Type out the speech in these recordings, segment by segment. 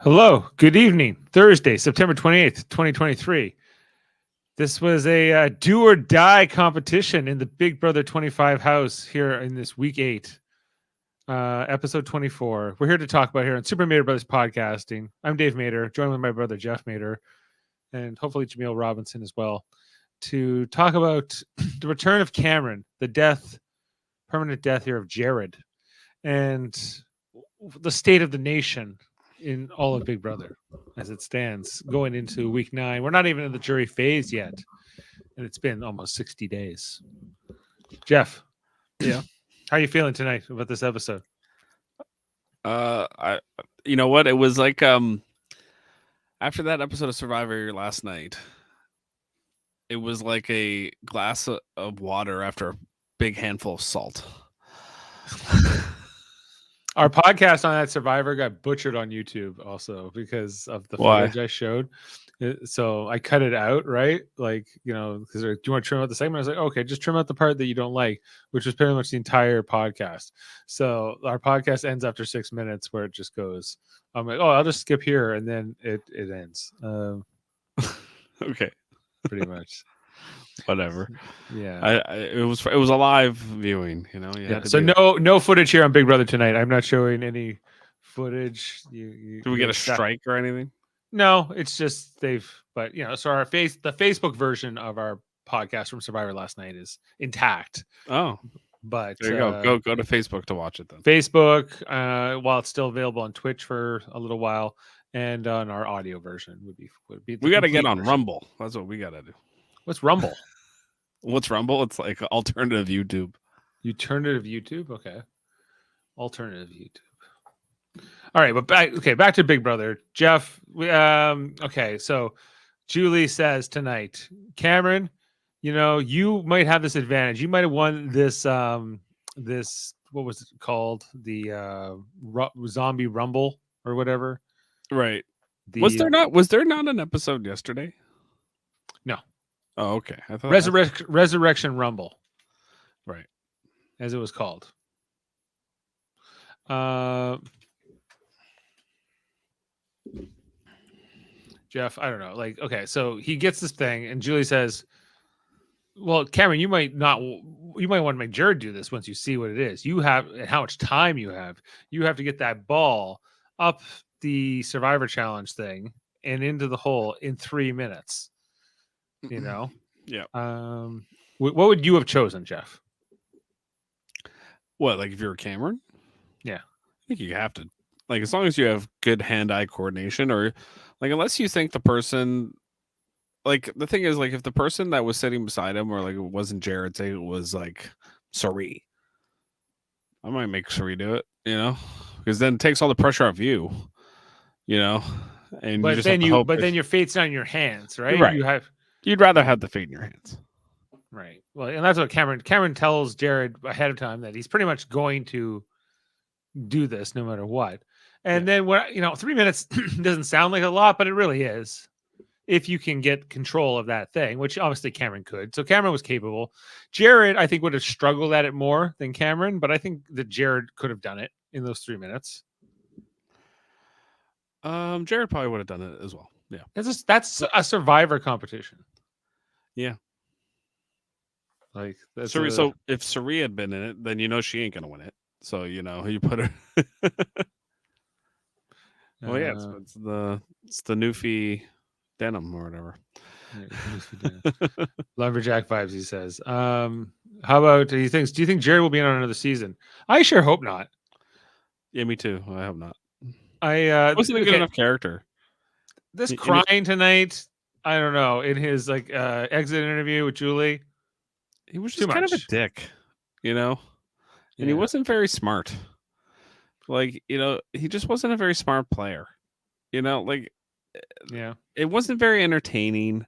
Hello, good evening. Thursday, September 28th, 2023. This was a do or die competition in the Big Brother 25 house here in this week 8, episode 24. We're here to talk about here on Super Mater Brothers Podcasting. I'm Dave Mater, joined with my brother Jeff Mater, and hopefully Jaemeel Robinson as well, to talk about the return of Cameron, the permanent death here of Jared, and the state of the nation in all of Big Brother as it stands going into week 9. We're not even in the jury phase yet, and it's been almost 60 days. Jeff, yeah, how are you feeling tonight about this episode? you know what? It was like after that episode of Survivor last night, it was like a glass of water after a big handful of salt. Our podcast on that Survivor got butchered on YouTube also because of the footage I showed. So I cut it out, right? Like, because do you want to trim out the segment? I was like, okay, just trim out the part that you don't like, which was pretty much the entire podcast. So our podcast ends after 6 minutes where it just goes, I'm like, oh, I'll just skip here. And then it ends. Okay. Pretty much. Whatever. Yeah. It was a live viewing, Yeah. So no footage here on Big Brother tonight. I'm not showing any footage. Did we get a strike or anything? No, it's just so the Facebook version of our podcast from Survivor last night is intact. Oh. But there you go to Facebook to watch it then. Facebook, while it's still available on Twitch for a little while, and on our audio version would be we got to get on Rumble. That's what we got to do. What's Rumble? What's Rumble? It's like alternative YouTube. Alternative YouTube? Okay. Alternative YouTube. All right, but back to Big Brother. Jeff, okay, so Julie says tonight, Cameron, you might have this advantage. You might have won this this, what was it called? The Zombie Rumble or whatever. Right. Was there not an episode yesterday? No. Oh, okay. I thought Resurrection Rumble. Right. As it was called. Jeff, I don't know. Like, okay, so he gets this thing, and Julie says, well, Cameron, you might want to make Jared do this once you see what it is. You have, and how much time you have. You have to get that ball up the Survivor Challenge thing and into the hole in 3 minutes. Yeah. What would you have chosen, Jeff? What, like if you're Cameron? Yeah. I think you have to, like, as long as you have good hand-eye coordination, or like, unless you think the person, like, the thing is, like, if the person that was sitting beside him, or like it wasn't Jared, say it was like Sari, I might make Sari do it, because then it takes all the pressure off you, and but then your fate's not in your hands, right? Right. You'd rather have the fate in your hands. Right. Well, and that's what Cameron tells Jared ahead of time, that he's pretty much going to do this no matter what. And then 3 minutes doesn't sound like a lot, but it really is, if you can get control of that thing, which obviously Cameron could. So Cameron was capable. Jared, I think, would have struggled at it more than Cameron, but I think that Jared could have done it in those 3 minutes. Jared probably would have done it as well. Yeah. That's a Survivor competition. Yeah. Like, so if Sari had been in it, then she ain't gonna win it. So you put her. Well, yeah, it's the Newfie denim or whatever. Yeah, Lumberjack vibes, he says. How about do you think Jared will be on another season? I sure hope not. Yeah, me too. I hope not. I wasn't a good enough character. This crying tonight, I don't know. In his exit interview with Julie, he was just kind of a dick, and he wasn't very smart. Like, he just wasn't a very smart player. It wasn't very entertaining.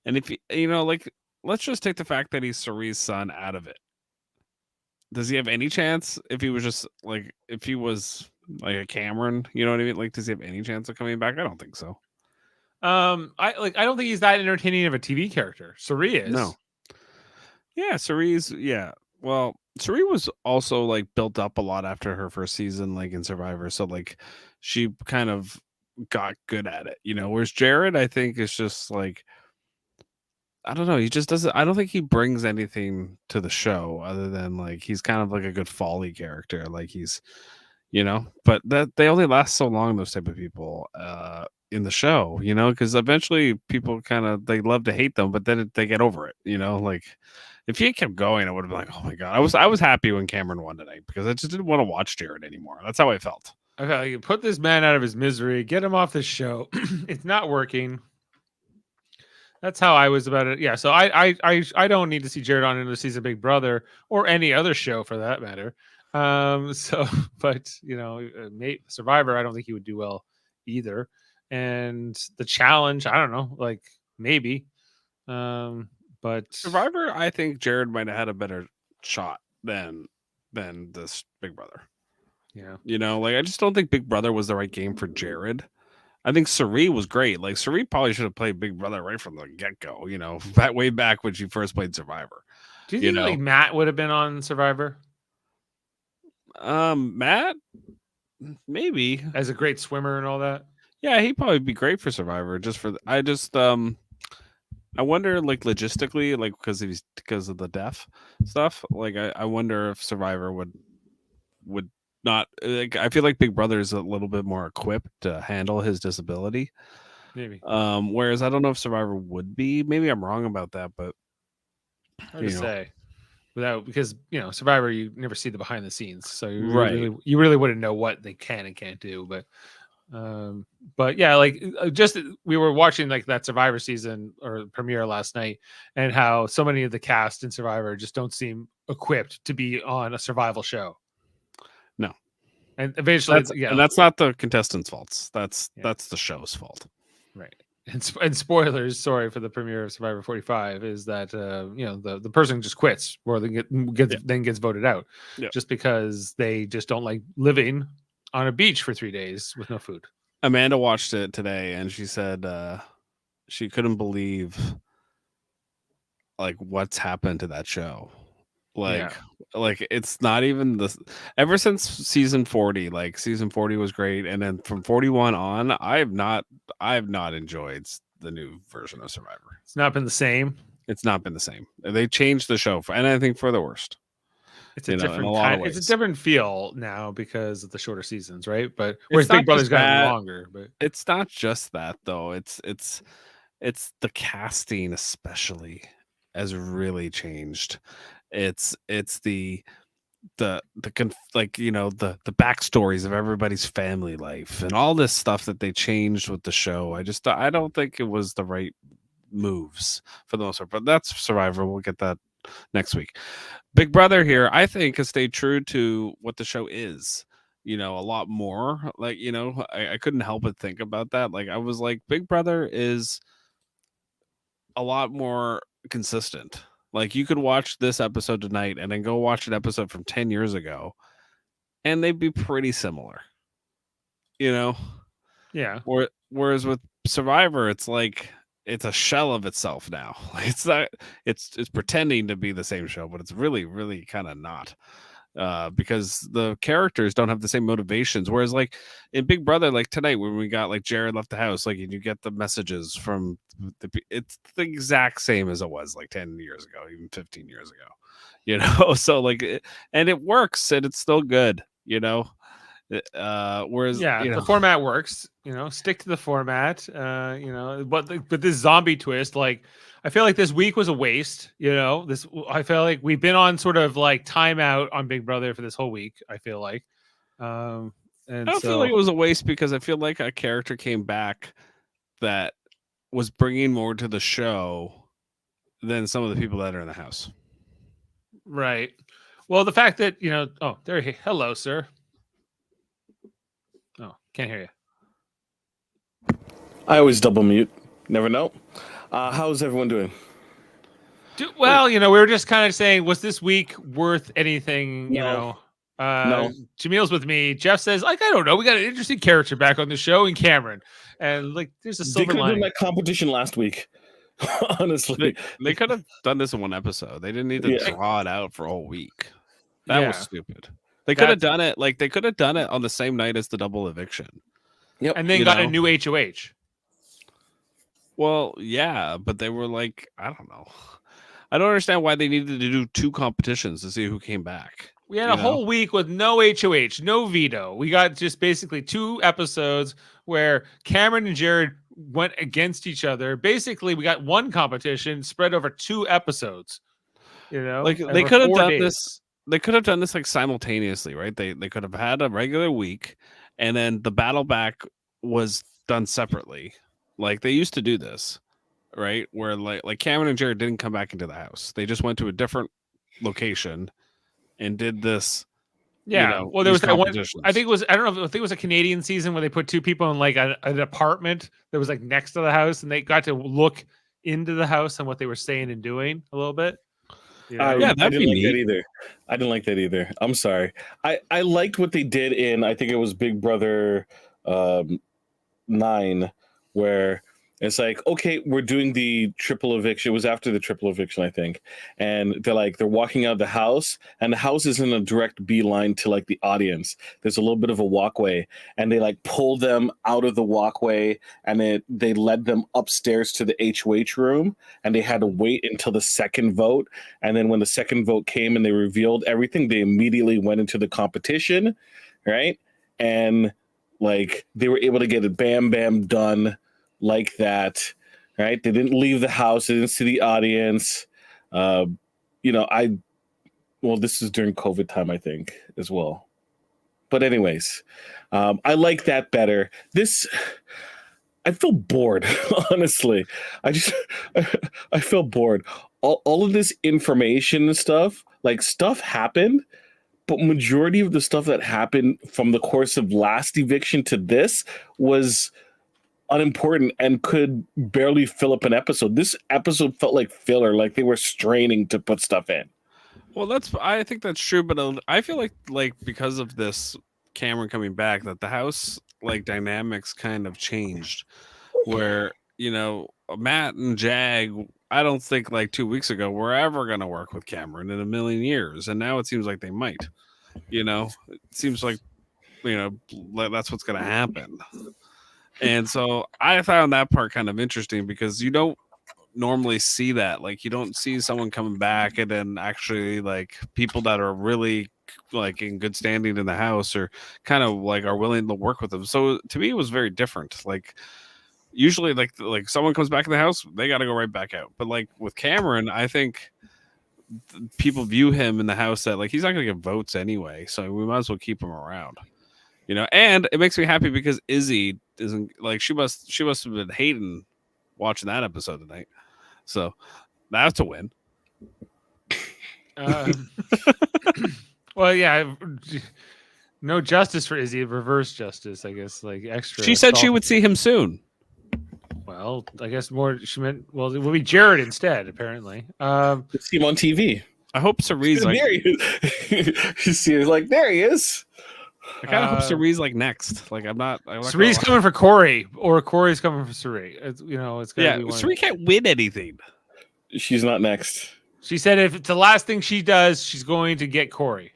And if let's just take the fact that he's Sari's son out of it. Does he have any chance if he was just if he was like a Cameron, you know what I mean? Like, does he have any chance of coming back? I don't think so. I don't think he's that entertaining of a TV character. Sari is. No. Yeah, Sari's, yeah. Well, Sari was also built up a lot after her first season, in Survivor. So she kind of got good at it, whereas Jared, I think, is just like, I don't know, he just doesn't, I don't think he brings anything to the show other than like he's kind of like a good folly character, like he's, but that they only last so long, those type of people in the show, because eventually people kind of, they love to hate them, but then they get over it, like if he kept going, I would have been like, oh my god, I was happy when Cameron won tonight because I just didn't want to watch Jared anymore. That's how I felt. Okay, you put this man out of his misery, get him off the show. It's not working. That's how I was about it. Yeah, so I don't need to see Jared on another season of Big Brother or any other show for that matter. So, but Survivor, I don't think he would do well either. And the challenge, I don't know, like maybe. But Survivor, I think Jared might have had a better shot than this Big Brother. Yeah. Like I just don't think Big Brother was the right game for Jared. I think Sari was great. Like Sari probably should have played Big Brother right from the get-go, way back when she first played Survivor. Do you think like Matt would have been on Survivor? Matt, maybe, as a great swimmer and all that. Yeah, he'd probably be great for Survivor. I wonder, like logistically, like because of the deaf stuff. Like I wonder if Survivor would not. Like, I feel like Big Brother is a little bit more equipped to handle his disability. Maybe. Whereas I don't know if Survivor would be. Maybe I'm wrong about that, but hard to say. Because Survivor, you never see the behind the scenes, so you really wouldn't know what they can and can't do. But yeah, like just we were watching like that Survivor season or premiere last night, and how so many of the cast in Survivor just don't seem equipped to be on a survival show. No, and eventually, and that's not the contestants' faults. That's the show's fault, right? And spoilers, sorry for the premiere of Survivor 45, is that the person just quits or then gets voted out just because they just don't like living on a beach for 3 days with no food. Amanda watched it today and she said she couldn't believe like what's happened to that show. Like it's not even ever since season 40, like season 40 was great, and then from 41 on I have not enjoyed the new version of Survivor. It's not been the same. They changed the show and I think for the worst. It's a different kind. It's a different feel now because of the shorter seasons, right? But whereas Big Brother's gotten longer, but it's not just that though. It's the casting especially has really changed. It's the backstories of everybody's family life and all this stuff that they changed with the show. I don't think it was the right moves for the most part, but that's Survivor. We'll get that next week. Big Brother here, I think, has stayed true to what the show is, a lot more. Like, I couldn't help but think about that. Like, I was like, Big Brother is a lot more consistent. Like, you could watch this episode tonight and then go watch an episode from 10 years ago, and they'd be pretty similar, Yeah. Whereas with Survivor, it's like, it's a shell of itself now. It's not. It's pretending to be the same show, but it's really, really kind of not, because the characters don't have the same motivations. Whereas, like in Big Brother, like tonight when we got like Jared left the house, like you get the messages from it's the exact same as it was like 10 years ago, even 15 years ago. So like, and it works, and it's still good. Whereas the format works, stick to the format, but this zombie twist, like I feel like this week was a waste. I feel like we've been on sort of like timeout on Big Brother for this whole week. I feel like and I don't feel like it was a waste because I feel like a character came back that was bringing more to the show than some of the people that are in the house. Right. Well, the fact that hello, sir. Oh, can't hear you. I always double mute. Never know. How's everyone doing? Well, we were just kind of saying, was this week worth anything? No. Jameel's with me. Jeff says, like, I don't know. We got an interesting character back on the show in Cameron. And like, there's a silver lining. They could have done that competition last week. Honestly. They could have done this in one episode. They didn't need to draw it out for a whole week. That was stupid. They could have done it on the same night as the double eviction. Yep. And then got a new HOH. Well, yeah, but they were like, I don't know. I don't understand why they needed to do 2 competitions to see who came back. We had a whole week with no HOH, no veto. We got just basically 2 episodes where Cameron and Jared went against each other. Basically, we got one competition spread over 2 episodes. Like they could have done this. They could have done this like simultaneously, right? They could have had a regular week, and then the battle back was done separately. Like they used to do this, right? Where like Cameron and Jared didn't come back into the house. They just went to a different location and did this. Yeah. Well, there was that one. I think it was. I don't know. I think it was a Canadian season where they put 2 people in like an apartment that was like next to the house, and they got to look into the house and what they were saying and doing a little bit. I didn't like that either. I didn't like that either. I'm sorry. I liked what they did in. I think it was Big Brother 9, where it's like, okay, we're doing the triple eviction. It was after the triple eviction, I think. And they're walking out of the house, and the house is in a direct beeline to like the audience. There's a little bit of a walkway, and they like pull them out of the walkway, and they led them upstairs to the HOH room, and they had to wait until the second vote. And then when the second vote came and they revealed everything, they immediately went into the competition, right? And like they were able to get it bam done like that, right? They didn't leave the house, they didn't see the audience. This is during COVID time, I think, as well. But anyways, I like that better. I feel bored, honestly. I feel bored. All of this information and stuff happened, but majority of the stuff that happened from the course of last eviction to this was unimportant and could barely fill up an episode. This episode felt like filler, like they were straining to put stuff in. Well, I think that's true, but I feel like because of this Cameron coming back, that the house like dynamics kind of changed. Where Matt and Jag, I don't think like 2 weeks ago were ever going to work with Cameron in a million years, and now it seems like they might. It seems like that's what's going to happen. And so I found that part kind of interesting because you don't normally see that. Like you don't see someone coming back and then actually like people that are really like in good standing in the house or kind of like are willing to work with them. So to me, it was very different. Like usually like someone comes back in the house, they got to go right back out. But like with Cameron, I think people view him in the house that like he's not going to get votes anyway. So we might as well keep him around. And it makes me happy because Izzy isn't like she must have been hating watching that episode tonight. So that's a win. Well, yeah, no justice for Izzy, reverse justice, I guess, like extra. She said she would see him soon. Well, I guess more. She meant it will be Jared instead. Apparently, see him on TV. I hope Cerie's like there he is. You see, like there he is. I kind of hope Cerie's like next. Like I'm not Cerie's coming for Corey, or Corey's coming for Cerie. It's be Cerie can't win anything. She's not next. She said if it's the last thing she does, she's going to get Corey.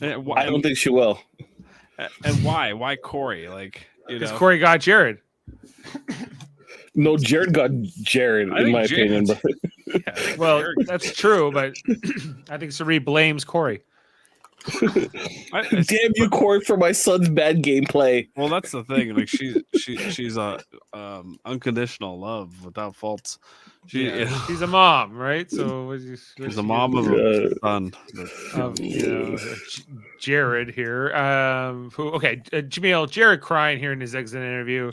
I don't think she will. And why? Why Corey? Like because Corey got Jared. No, Jared got Jared, in my opinion. But well, that's true, but I think Cerie blames Corey. Damn you, Corey, for my son's bad gameplay. Well, that's the thing. Like she's a unconditional love without faults. She's a mom, right? So she's a mom of a son. Jared here. Jaemeel, Jared crying here in his exit interview.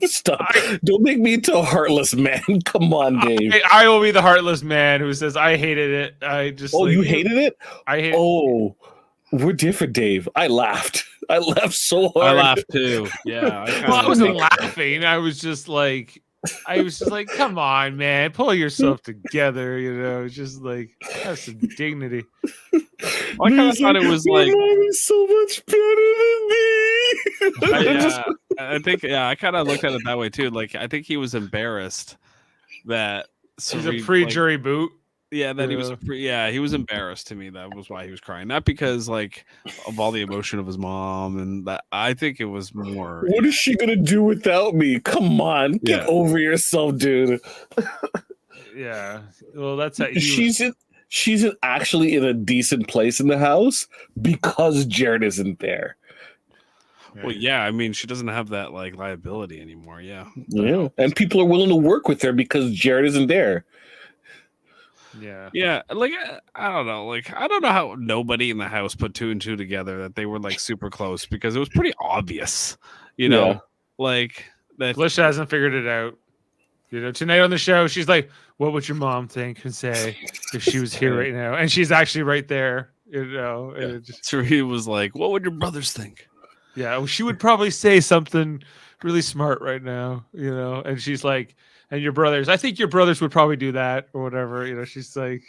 Stop! Don't make me into a heartless man. Come on, Dave. I will be the heartless man who says I hated it. I just. Oh, you hated it? I hated. Oh, we're different, Dave. I laughed. I laughed so hard. I laughed too. Yeah. I wasn't laughing. I was just like, come on, man, pull yourself together. Just like have some dignity. I kind of thought it was like so much better than me. I think I kind of looked at it that way too. Like I think he was embarrassed that he's a pre-jury boot. Yeah, that he was. He was embarrassed to me. That was why he was crying, not because like of all the emotion of his mom, and that I think it was more. What is she gonna do without me? Come on, get over yourself, dude. Yeah, well, that's how she's actually in a decent place in the house because Jared isn't there. Well, yeah, I mean, she doesn't have that like liability anymore. Yeah, and people are willing to work with her because Jared isn't there. Yeah, like I don't know, I don't know how nobody in the house put 2 and 2 together that they were like super close, because it was pretty obvious, like that. Felicia hasn't figured it out. Tonight on the show, she's like, "What would your mom think and say if she was here right now?" And she's actually right there. So he was like, "What would your brothers think?" Yeah, well, she would probably say something really smart right now, And she's like, "And your brothers? I think your brothers would probably do that or whatever." She's like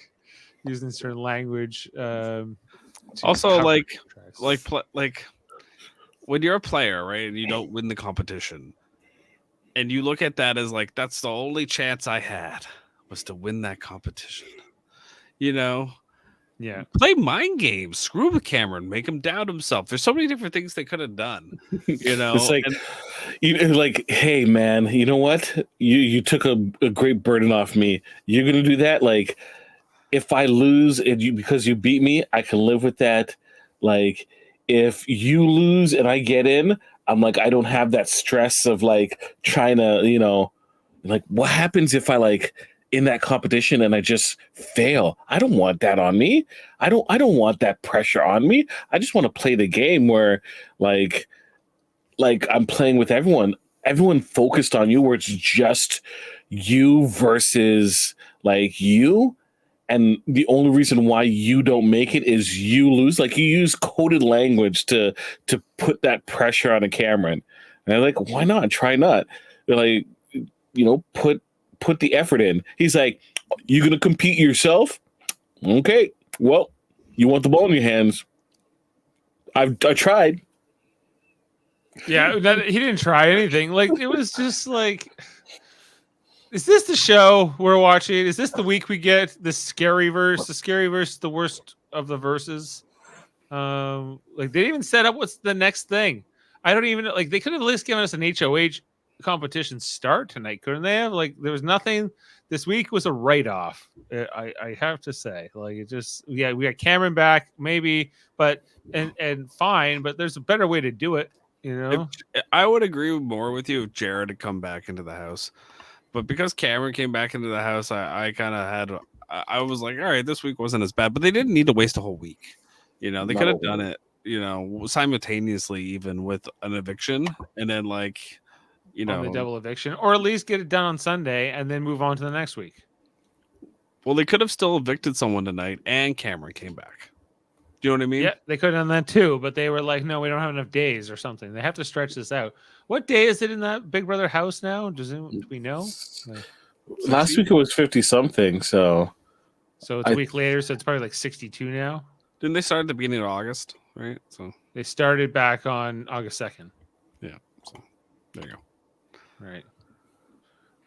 using certain language. Also, like when you're a player, right, and you don't win the competition, and you look at that as like, that's the only chance I had was to win that competition. Yeah. Play mind games. Screw with Cameron. Make him doubt himself. There's so many different things they could have done. It's like, hey man, you know what? You took a great burden off me. You're gonna do that. Like, if I lose and because you beat me, I can live with that. Like, if you lose and I get in, I'm like, I don't have that stress of like trying to, like, what happens if I like in that competition and I just fail? I don't want that on me. I don't want that pressure on me. I just want to play the game where like I'm playing with everyone focused on you, where it's just you versus like you. And the only reason why you don't make it is you lose. Like, you use coded language to put that pressure on a Cameron. And I'm like, why not? Try not. They're like, put the effort in. He's like, you gonna compete yourself? Okay, well, you want the ball in your hands. I tried. Yeah, he didn't try anything. Like, it was just like, is this the show we're watching? Is this the week we get the scary verse? The scary verse, the worst of the verses. Like, they didn't even set up what's the next thing. I don't even like. They could have at least given us an HOH competition start tonight, couldn't they have? Like, there was nothing. This week was a write-off. I have to say, like, it just we got Cameron back maybe, but and fine, but there's a better way to do it. I would agree more with you if Jared had come back into the house, but because Cameron came back into the house, I kind of had. I was like, all right, this week wasn't as bad, but they didn't need to waste a whole week. They could have done it, simultaneously, even with an eviction, and then like. On the double eviction, or at least get it done on Sunday and then move on to the next week. Well, they could have still evicted someone tonight, and Cameron came back. Do you know what I mean? Yeah, they could have done that too, but they were like, no, we don't have enough days or something. They have to stretch this out. What day is it in that Big Brother house now? Do we know? Last week it was 50 something, so it's a week later, so it's probably like 62 now. Didn't they start at the beginning of August, right? So they started back on August 2nd. Yeah, so there you go. Right.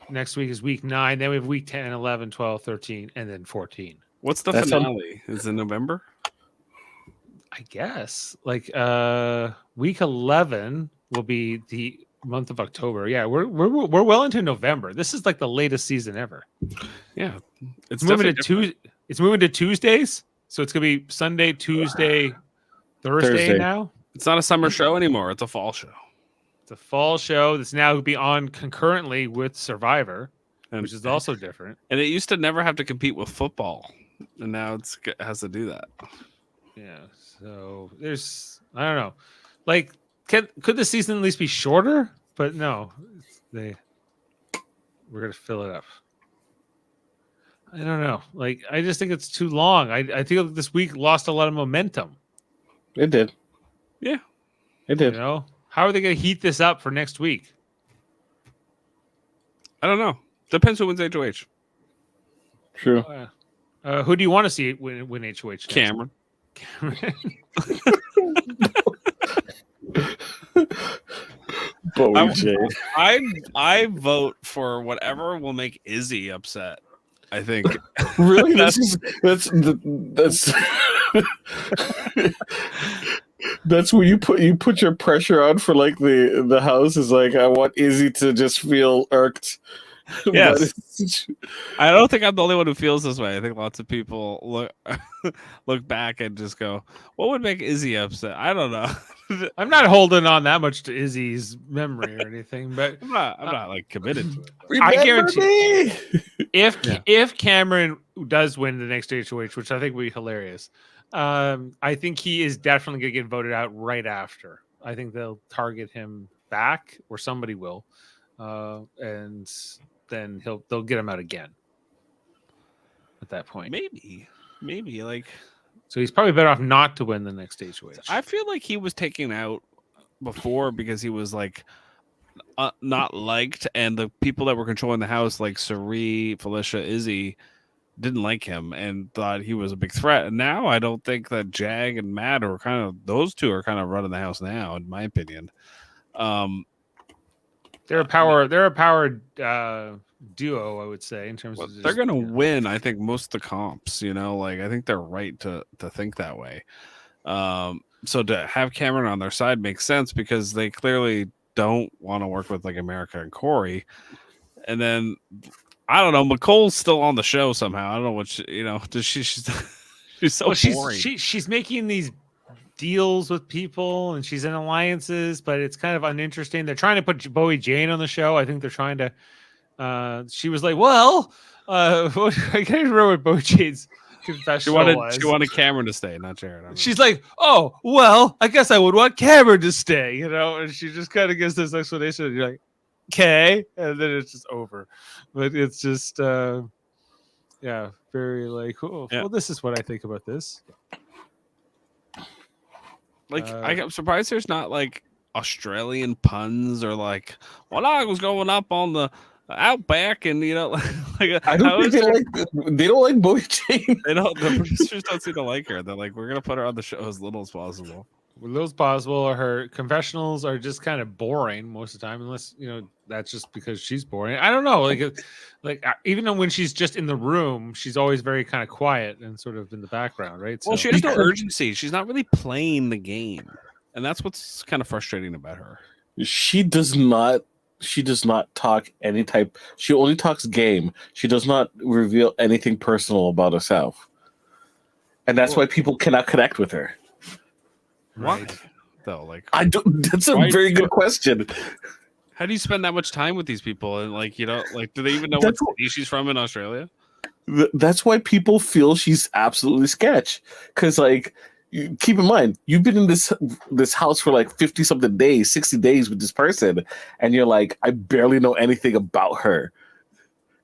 Next week is week 9. Then we have week 10, 11, 12, 13, and then 14. What's the finale? Is it November? I guess. Like week 11 will be the month of October. Yeah, we're well into November. This is like the latest season ever. Yeah. It's moving to It's moving to Tuesdays. So it's gonna be Sunday, Tuesday, Thursday now. It's not a summer show anymore. It's a fall show. It's a fall show that's now be on concurrently with Survivor, which is also different. And it used to never have to compete with football, and now it has to do that. Yeah. So I don't know. Like, could the season at least be shorter? But no, we're gonna fill it up. I don't know. Like, I just think it's too long. I feel like this week lost a lot of momentum. It did. Yeah, it did. How are they going to heat this up for next week? I don't know. Depends who wins HOH. True. Who do you want to see win HOH next? Cameron. I vote for whatever will make Izzy upset. I think. Really? that's that's where you put your pressure on for like the house is like, I want Izzy to just feel irked. Yes. I don't think I'm the only one who feels this way. I think lots of people look back and just go, what would make Izzy upset? I don't know. I'm not holding on that much to Izzy's memory or anything, but I'm not like committed to it. I guarantee if Cameron does win the next HOH, which I think would be hilarious, I think he is definitely going to get voted out right after. I think they'll target him back, or somebody will, and then they'll get him out again at that point. Maybe like, so he's probably better off not to win the next HOH. I feel like he was taken out before because he was like not liked, and the people that were controlling the house, like Sari, Felicia, Izzy, didn't like him and thought he was a big threat. And now I don't think that Jag and Matt are those two are kind of running the house now, in my opinion. They're a power duo, I would say, in terms of they're going to win. I think most of the comps, like I think they're right to think that way. So to have Cameron on their side makes sense because they clearly don't want to work with like America and Corey. And then I don't know, McCole's still on the show somehow. I don't know what she's so boring. She's making these deals with people and she's in alliances, but it's kind of uninteresting. They're trying to put Bowie Jane on the show. I think they're trying to she was like, well, I can't remember what Bowie Jane's confession was. She wanted Cameron to stay, not Jared. She's like, oh, well, I guess I would want Cameron to stay, and she just kind of gives this explanation and you're like, okay, and then it's just over. But it's just very like, oh, well, this is what I think about this. Like, I'm surprised there's not like Australian puns or like, well, I was going up on the Outback, and like I don't think they don't like Bowie Jane. They don't. The producers don't seem to like her. They're like, we're gonna put her on the show as little as possible. Her confessionals are just kind of boring most of the time, unless that's just because she's boring. I don't know, like even though when she's just in the room, she's always very kind of quiet and sort of in the background, right? Well, she has no urgency. She's not really playing the game, and that's what's kind of frustrating about her. She does not talk any type. She only talks game. She does not reveal anything personal about herself, and that's why people cannot connect with her. Right. What? Though, like, I don't. That's a very good question. How do you spend that much time with these people? And like, do they even know what city she's from in Australia? That's why people feel she's absolutely sketch. Because like, keep in mind, you've been in this house for like 50 something days, 60 days with this person, and you're like, I barely know anything about her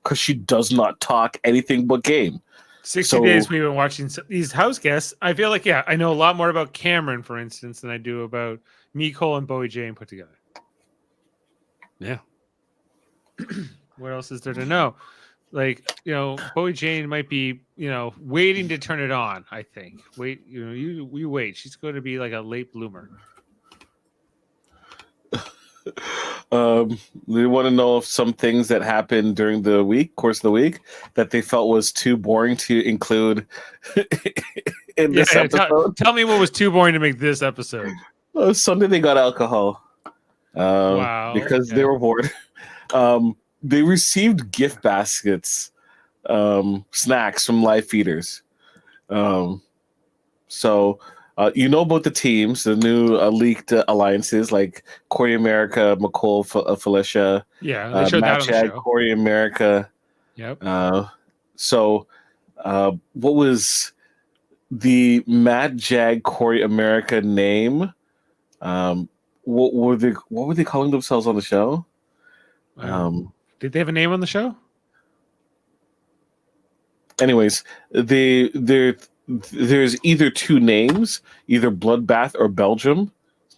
because she does not talk anything but game. 60 days we've been watching these house guests. I feel like, I know a lot more about Cameron, for instance, than I do about Nicole and Bowie Jane put together. Yeah. What else is there to know? Like, Bowie Jane might be, waiting to turn it on, I think. Wait, you wait. She's going to be like a late bloomer. They want to know if some things that happened during the course of the week, that they felt was too boring to include in this episode. Tell me what was too boring to make this episode. Sunday they got alcohol. Wow. Because they were bored. They received gift baskets, snacks from live feeders. So about the teams, the new leaked alliances like Corey America, McCole, Felicia. Yeah, they showed that on the show. Corey America. Yep. So what was the Matt Jag Corey America name? What were they calling themselves on the show? Did they have a name on the show? Anyways, there's either two names, either Bloodbath or Belgium.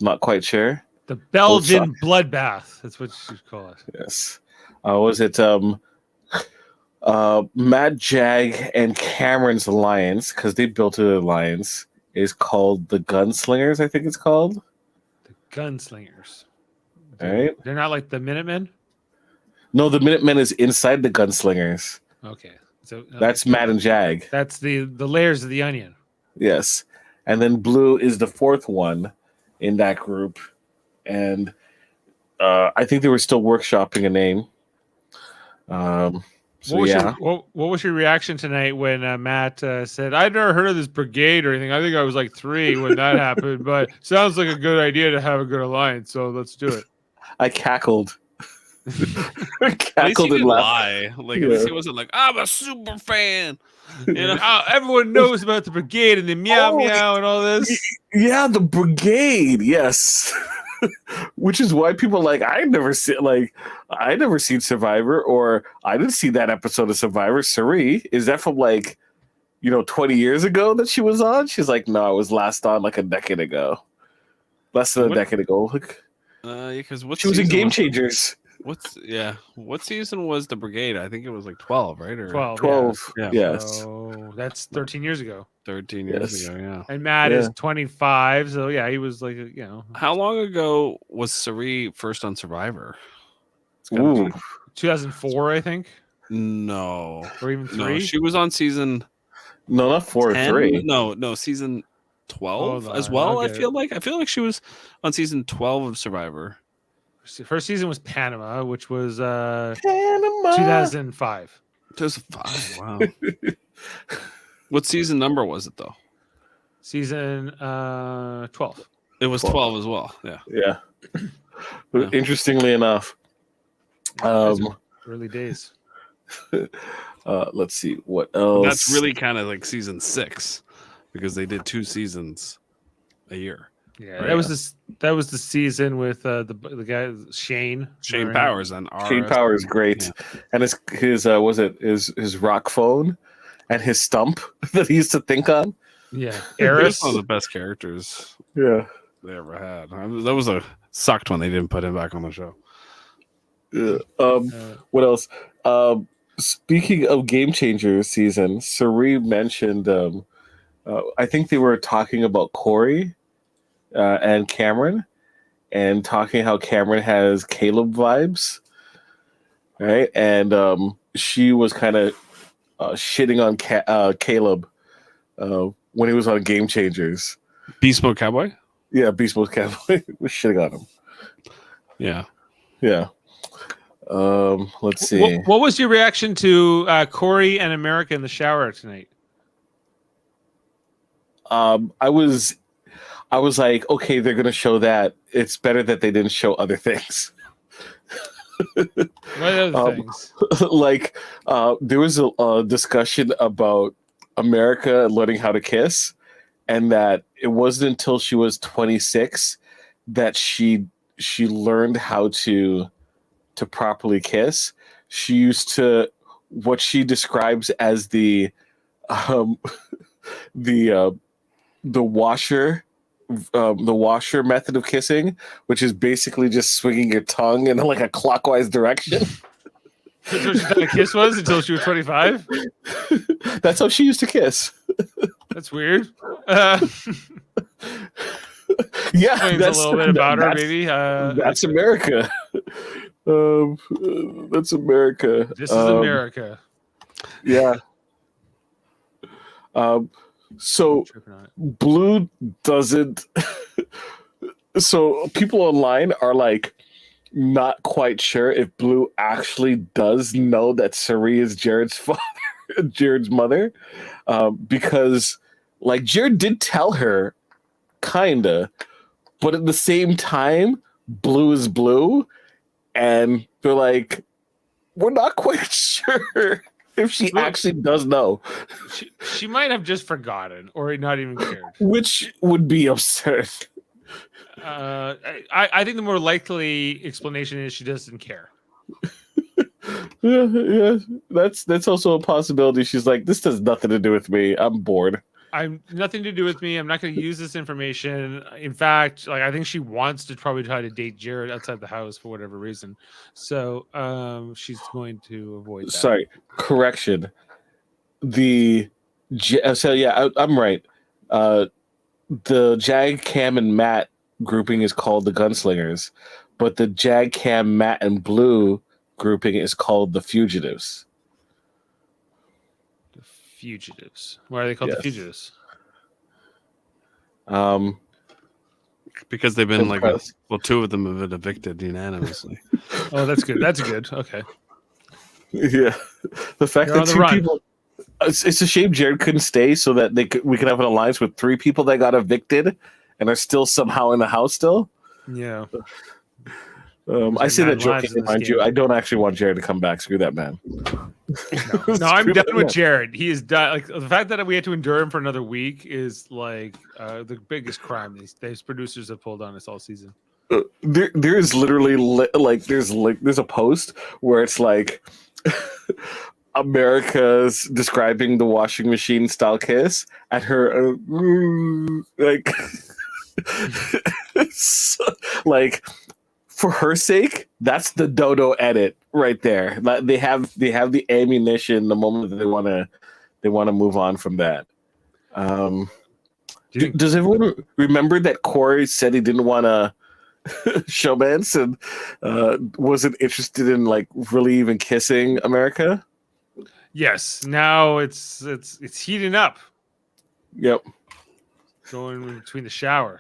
Not quite sure. The Belgian Bloodbath. That's what you should call it. Yes. Was it Matt Jag and Cameron's alliance, because they built an alliance, is called the Gunslingers, I think it's called. The Gunslingers. All right. They're not like the Minutemen? No, the Minutemen is inside the Gunslingers. Okay. So that's Matt and Jag. That's the layers of the onion. Yes. And then Blue is the fourth one in that group. And I think they were still workshopping a name. What was your reaction tonight when Matt said, "I'd never heard of this brigade or anything. I think I was like 3 when that happened, but sounds like a good idea to have a good alliance. So let's do it." I cackled. At least he didn't lie. Like at least he wasn't like, "I'm a super fan." You know, everyone knows about the brigade and the meow and all this. Yeah, the brigade. Yes. Which is why people are like, I never seen Survivor, or I didn't see that episode of Survivor. Suri, is that from 20 years ago that she was on? She's like, no, it was last on like a decade ago. Less than a decade ago. Because she was in Game Changers. What season was the brigade? I think it was like 12, right? Or 12. Yeah. Yes. So that's 13 years ago. 13 years ago, yeah. And Matt is 25, so yeah, he was like, How long ago was Suri first on Survivor? 2004, I think. No. Or even 3? No, she was on season... No, not 4 or 3. No, season 12 as well, I feel like she was on season 12 of Survivor. First season was Panama, which was 2005. 2005, wow. What season number was it, though? Season 12. It was 12 as well, yeah. Yeah. Interestingly enough. Early days. Let's see, what else? That's really kind of like season 6, because they did 2 seasons a year. Yeah, right? That was the season with the guy Shane Powers and Shane Powers, great, and his rock phone and his stump that he used to think on. Yeah, Eris, one of the best characters. Yeah, they ever had. That was sucked when they didn't put him back on the show. Yeah. What else? Speaking of Game Changer season, Suri mentioned. I think they were talking about Corey. And Cameron, and talking how Cameron has Caleb vibes, right? And she was kind of shitting on Caleb when he was on Game Changers. Beast Mode Cowboy? Yeah, Beast Mode Cowboy was shitting on him. Yeah. Let's see. What was your reaction to Corey and America in the shower tonight? I was like, okay, they're going to show that. It's better that they didn't show other things. What other things? There was a discussion about America learning how to kiss, and that it wasn't until she was 26 that she learned how to properly kiss. She used to, what she describes as the washer. The washer method of kissing, which is basically just swinging your tongue in like a clockwise direction. That's what she thought a kiss was until she was 25? That's how she used to kiss. That's weird. Yeah, that's a little bit about her, maybe. That's America. That's America. This is America. Yeah. So Blue doesn't. So people online are like not quite sure if Blue actually does know that Suri is Jared's father, Jared's mother, because like Jared did tell her, kinda, but at the same time, Blue is Blue, and they're like, we're not quite sure if she actually does know. She might have just forgotten or not even cared. Which would be absurd. I think the more likely explanation is she doesn't care. Yeah. That's also a possibility. She's like, this has nothing to do with me. I'm bored. I'm nothing to do with me. I'm not going to use this information. In fact, like I think she wants to probably try to date Jared outside the house for whatever reason. So she's going to avoid that. Sorry, correction. I'm right. The Jag, Cam, and Matt grouping is called the Gunslingers, but the Jag, Cam, Matt, and Blue grouping is called the Fugitives. The fugitives. Why are they called the fugitives? Because they've been two of them have been evicted unanimously. Oh, that's good. That's good. Okay. Yeah, the fact that two people. It's a shame Jared couldn't stay so that we could have an alliance with 3 people that got evicted and are still somehow in the house still. Yeah. I say that jokingly, mind you. I don't actually want Jared to come back. Screw that man. No, I'm done with Jared. He is done. Like the fact that we had to endure him for another week is like the biggest crime these producers have pulled on us all season. There is literally there's a post where it's like America's describing the washing machine style kiss at her like like for her sake, that's the dodo edit right there. They have the ammunition the moment that they want to move on from that. Does everyone remember that Corey said he didn't want to showmance and wasn't interested in like really even kissing America? Yes. Now it's heating up. Yep. Going in between the shower.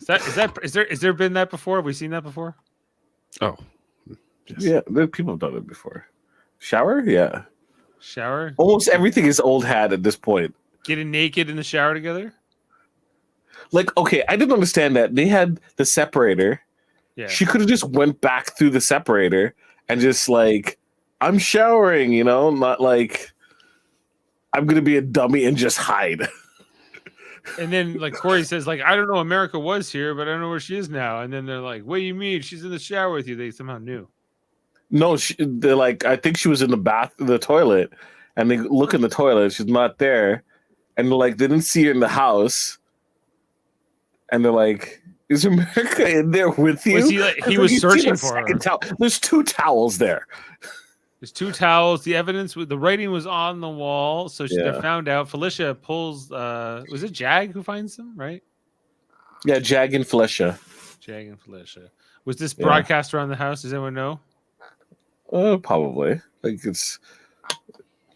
Is there been that before? Have we seen that before? Oh, yes. Yeah. People have done it before. Shower, yeah. Shower. Almost everything is old hat at this point. Getting naked in the shower together. Like, okay, I didn't understand that they had the separator. Yeah. She could have just went back through the separator and just like, I'm showering, not like I'm gonna be a dummy and just hide. And then like Corey says, like, I don't know, America was here, but I don't know where she is now. And then they're like, what do you mean? She's in the shower with you. They somehow knew. No, they're like, I think she was in the toilet, and they look in the toilet, she's not there, and they're like, they didn't see her in the house, and they're like, is America in there with you? He was searching for her. There's 2 towels there. There's 2 towels. The evidence with the writing was on the wall, so they found out. Felicia pulls. Was it Jag who finds them? Right? Yeah, Jag and Felicia. Jag and Felicia. Was this broadcast around the house? Does anyone know? Probably. Like it's.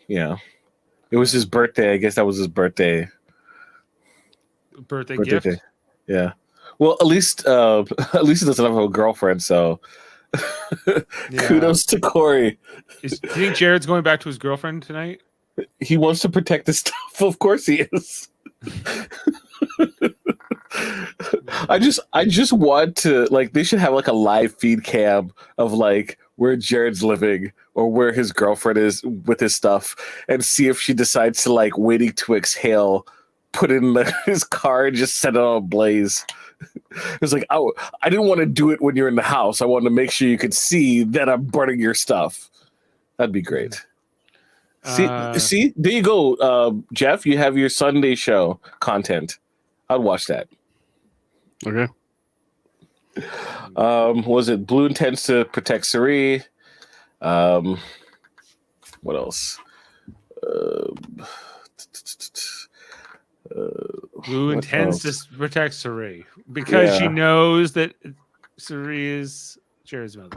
Yeah, it was his birthday. I guess that was his birthday. Birthday gift. Day. Yeah. Well, at least he doesn't have a girlfriend, so. Kudos to Corey. Do you think Jared's going back to his girlfriend tonight? He wants to protect his stuff. Of course he is. I just want to like they should have like a live feed cam of like where Jared's living or where his girlfriend is with his stuff and see if she decides to like waiting to exhale, put in his car and just set it on a blaze. It's like, oh, I didn't want to do it when you're in the house. I wanted to make sure you could see that I'm burning your stuff. That'd be great. See, there you go, Jeff. You have your Sunday show content. I'd watch that. Okay. Was it Blue intends to protect Suri? What else? Blue intends to protect Suri because she knows that Suri is Jared's mother.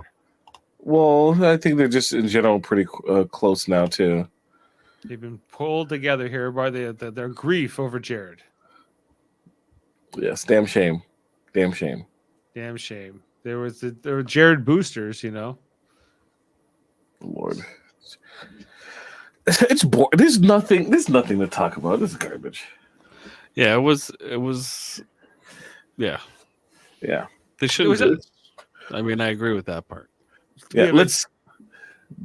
Well, I think they're just in general pretty close now too. They've been pulled together here by their grief over Jared. Yes, damn shame. Damn shame. Damn shame. There were Jared boosters, Lord. It's boring. There's nothing to talk about. This is garbage. Yeah, it was yeah. Yeah. They shouldn't I mean, I agree with that part. Yeah, let's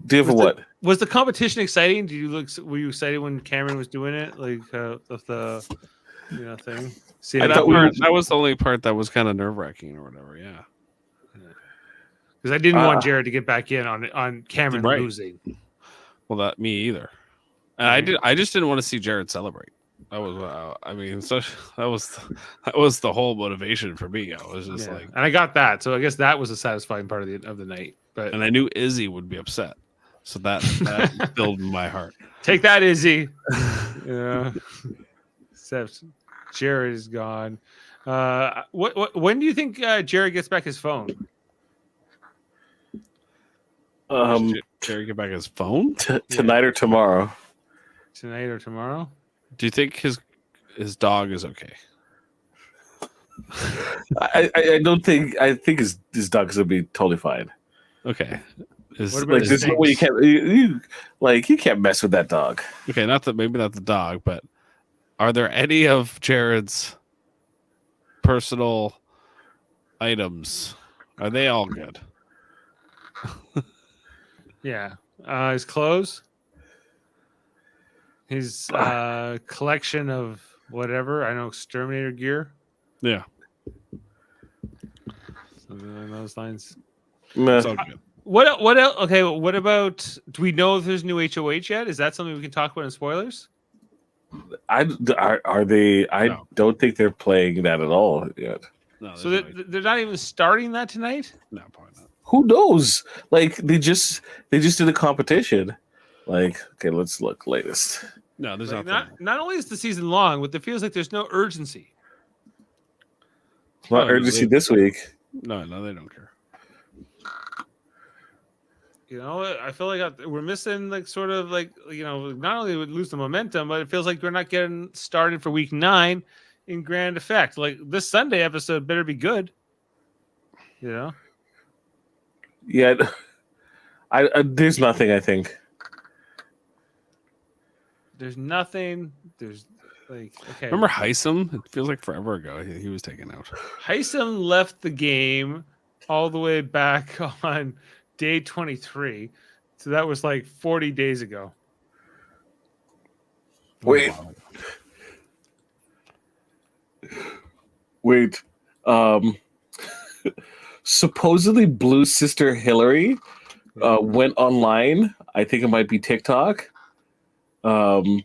do for what? Was the competition exciting? Were you excited when Cameron was doing it? Like of the thing? See, that was the only part that was kind of nerve-wracking or whatever, yeah. Because I didn't want Jared to get back in on Cameron losing. Well, that me either. And I just didn't want to see Jared celebrate. That was that was the whole motivation for me. I was just like, and I got that, so I guess that was a satisfying part of the night. But and I knew Izzy would be upset, so that filled my heart. Take that, Izzy. Yeah. Except Jared is gone. When do you think Jared gets back his phone? Jerry get back his phone tonight or tomorrow. Tonight or tomorrow. Do you think his dog is okay? I don't think. I think his dog's gonna be totally fine. Okay. There's no way you can't mess with that dog. Okay, maybe not the dog, but are there any of Jared's personal items? Are they all good? Yeah. His clothes. His collection of whatever. I know exterminator gear. Yeah. Something along those lines. It's all good. What else? Okay, what about? Do we know if there's new HOH yet? Is that something we can talk about in spoilers? Are they? I don't think they're playing that at all yet. No, so they're not even starting that tonight? No, probably not. Who knows? Like they just did a competition. Like, okay, let's look latest. No, there's not only is the season long, but it feels like there's no urgency. Not urgency this week. No, they don't care. You know, I feel like we're missing not only would lose the momentum, but it feels like we're not getting started for week 9 in grand effect. Like this Sunday episode better be good. You know? Yeah. There's nothing, I think. There's nothing. There's okay. Remember Heisem? It feels like forever ago he was taken out. Heisem left the game all the way back on day 23. So that was like 40 days ago. Wait. Supposedly Blue's sister Hillary went online. I think it might be TikTok. And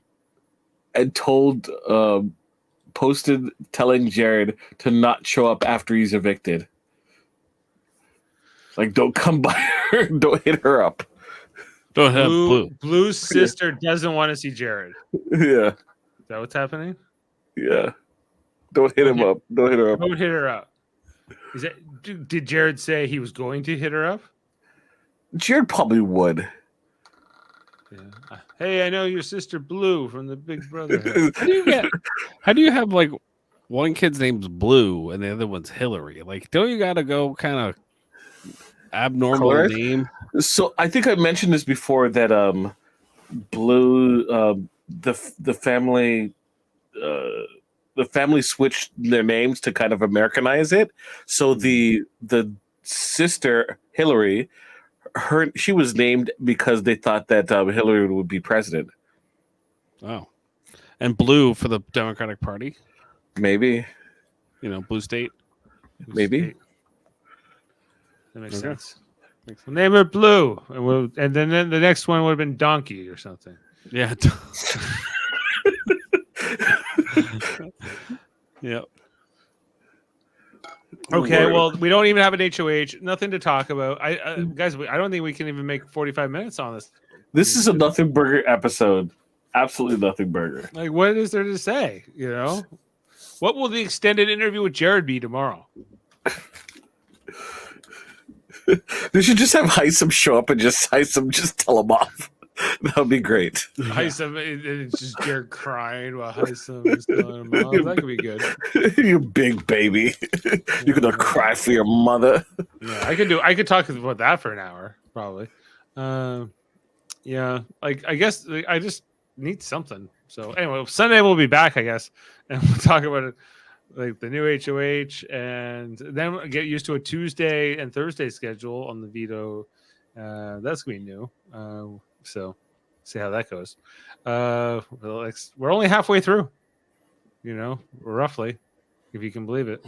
posted telling Jared to not show up after he's evicted. Like, don't come by her, don't hit her up. Don't have Blue. Blue's sister doesn't want to see Jared. Yeah. Is that what's happening? Yeah. Don't hit him up. Don't hit her up. Don't hit her up. Did Jared say he was going to hit her up? Jared probably would. Yeah. Hey, I know your sister Blue from the Big Brother. How do you have like one kid's name's Blue and the other one's Hillary? Like, don't you gotta go kind of abnormal Correct. name? So I think I mentioned this before that Blue the family switched their names to kind of Americanize it. So the sister Hillary, she was named because they thought that Hillary would be president. Oh, and Blue for the Democratic Party, maybe. Blue State, maybe. That makes sense. We'll name her Blue, and then the next one would have been Donkey or something. Yeah. Yep. Okay, well, we don't even have an HOH. Nothing to talk about. Guys, I don't think we can even make 45 minutes on this. This is a nothing burger episode. Absolutely nothing burger. Like, what is there to say? What will the extended interview with Jared be tomorrow? They should just have Heisem show up and just tell him off. That would be great. Heisem, it's just Jared crying while Heisem is telling him off. That could be good. You big baby. You're gonna cry for your mother. Yeah, I could talk about that for an hour, probably. Yeah, like I guess I just need something. So anyway, Sunday we'll be back, I guess, and we'll talk about it, like the new HOH, and then we'll get used to a Tuesday and Thursday schedule on the Veto. That's gonna be new. So see how that goes. We're only halfway through, roughly, if you can believe it.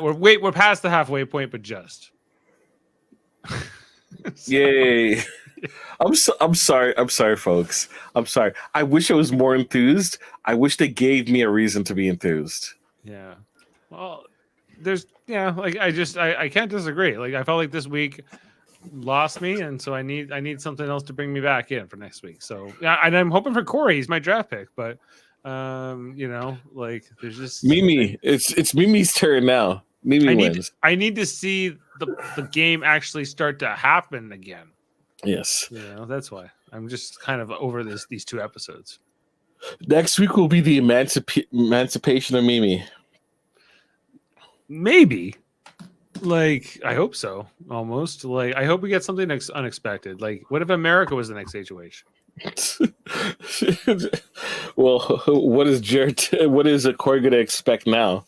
We're past the halfway point, but just. Yay. I'm sorry, folks. I'm sorry. I wish I was more enthused. I wish they gave me a reason to be enthused. Yeah. Well, I can't disagree. Like, I felt like this week lost me, and so I need something else to bring me back in for next week. So yeah, and I'm hoping for Corey. He's my draft pick, but there's just Mimi. It's Mimi's turn now. Mimi wins. I need to see the game actually start to happen again. Yes. That's why I'm just kind of over these 2 episodes. Next week will be the emancipation of Mimi. Maybe. Like, I hope so. Almost. Like, I hope we get something unexpected. Like, what if America was the next HOH? Well, what is Corey going to expect now?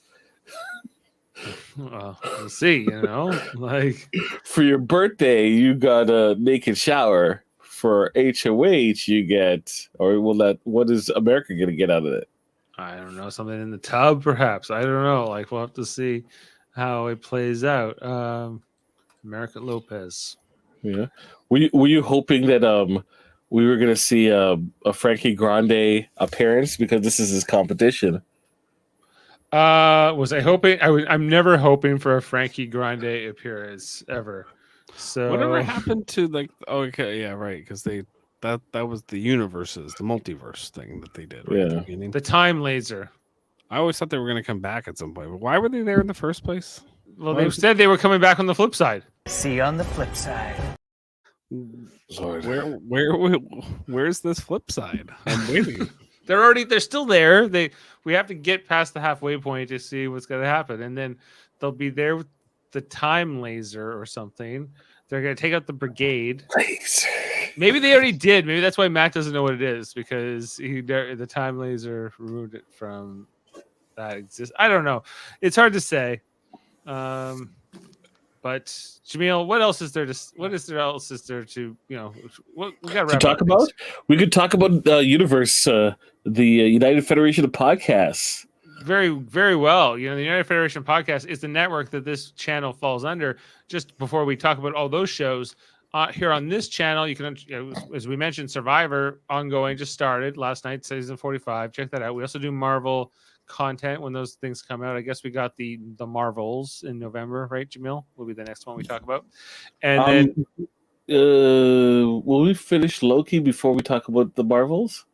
Well, we'll see. Like, for your birthday, you got a naked shower. For HOH, you get, or what is America going to get out of it? I don't know. Something in the tub, perhaps. I don't know. Like, we'll have to see how it plays out. America Lopez. Yeah. Were you hoping that we were going to see a Frankie Grande appearance because this is his competition? Was I hoping? I'm never hoping for a Frankie Grande appearance ever. So whatever happened to because that was the universes, the multiverse thing that they did, right? Yeah. At the beginning. The time laser. I always thought they were going to come back at some point, but why were they there in the first place? Well, they said they were coming back on the flip side. See you on the flip side. Lord. Where's this flip side? I'm waiting. They're still there. We have to get past the halfway point to see what's going to happen, and then they'll be there with the time laser or something. They're going to take out the brigade. Laser. Maybe they already did. Maybe that's why Matt doesn't know what it is, because the time laser removed it from that exists. I don't know. It's hard to say. But Jaemeel, what else is there to what we got to talk about? We could talk about Universe, the United Federation of Podcasts. Very, very well. The United Federation of Podcasts is the network that this channel falls under. Just before we talk about all those shows, here on this channel, you can, as we mentioned, Survivor ongoing just started last night, season 45. Check that out. We also do Marvel content when those things come out. I guess we got the Marvels in November, right? Jaemeel will be the next one we talk about. And then will we finish Loki before we talk about the Marvels?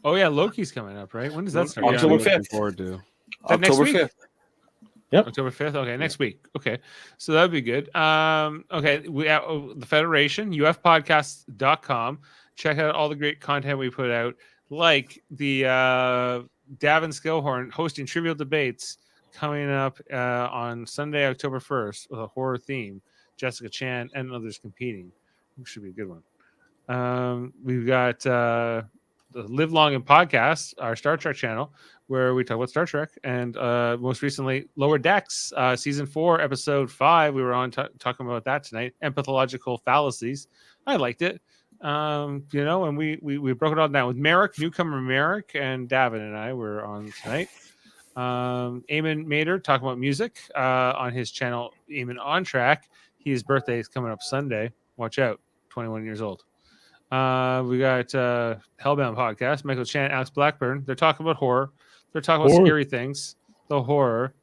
Oh yeah, Loki's coming up, right? When does that start? October 5th. Forward to October 5th. Yep. October 5th. Okay, next week. Okay. So that'd be good. Okay, we have the Federation, ufpodcast.com. Check out all the great content we put out, like the Davan Skelhorn hosting trivial debates coming up on Sunday, October 1st with a horror theme. Jessica Chan and others competing. Which should be a good one. We've got the Live Long and Podcast, our Star Trek channel, where we talk about Star Trek, and most recently Lower Decks, season 4, episode 5. We were on talking about that tonight. Empathological fallacies. I liked it. And we broke it all down with newcomer Merrick, and Davan and I were on tonight. Eamon Mater talking about music on his channel, Eamon On Track. His birthday is coming up Sunday. Watch out, 21 years old. We got Hellbound Podcast, Michael Chan, Alex Blackburn. They're talking about horror. They're talking about scary things. The horror.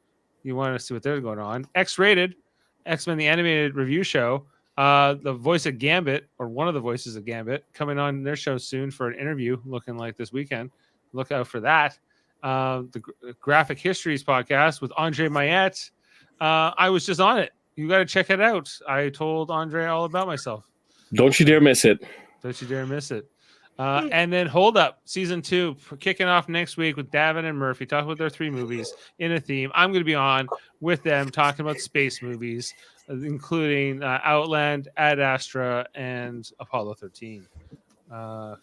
You want to see what they're going on. X-Rated, X-Men the Animated Review Show. The voice of Gambit, or one of the voices of Gambit, coming on their show soon for an interview, looking like this weekend. Look out for that. The Graphic Histories Podcast with André Myette. I was just on it. You got to check it out. I told André all about myself. Don't you dare miss it. Don't you dare miss it. And then Hold Up, season 2, kicking off next week with Davan and Murphy, talking about their 3 movies in a theme. I'm going to be on with them talking about space movies, including Outland, Ad Astra, and Apollo 13.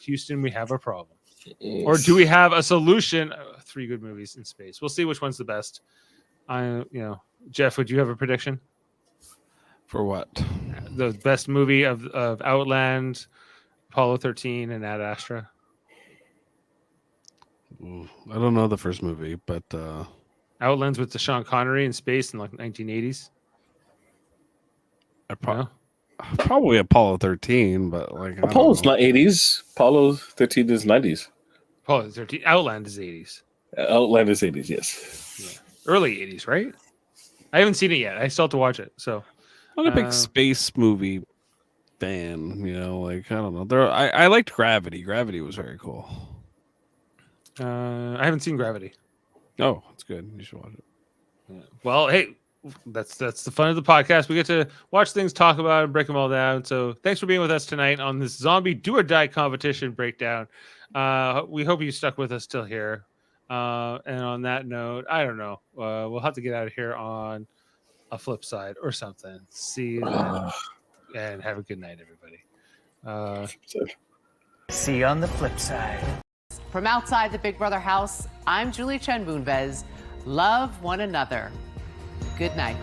Houston, we have a problem. Or do we have a solution? 3 good movies in space. We'll see which one's the best. Jeff, would you have a prediction? For what? The best movie of Outland, Apollo 13, and Ad Astra. I don't know the first movie, but Outlands with Sean Connery in space in like 1980s. Probably Apollo 13, but like Apollo's not 80s. Apollo 13 is 90s. Apollo 13. Outland is 80s. Outland is 80s, yes. Yeah. Early 80s, right? I haven't seen it yet. I still have to watch it. So I'm a big space movie fan. I don't know. I liked Gravity. Gravity was very cool. I haven't seen Gravity. Oh, it's good. You should watch it. Yeah. Well, hey, that's the fun of the podcast. We get to watch things, talk about it, break them all down. So thanks for being with us tonight on this zombie do or die competition breakdown. We hope you stuck with us till here. And on that note, I don't know. We'll have to get out of here on a flip side or something. See you then, and have a good night, everybody. See you on the flip side. From outside the Big Brother house, I'm Julie Chen Boonvez. Love one another. Good night.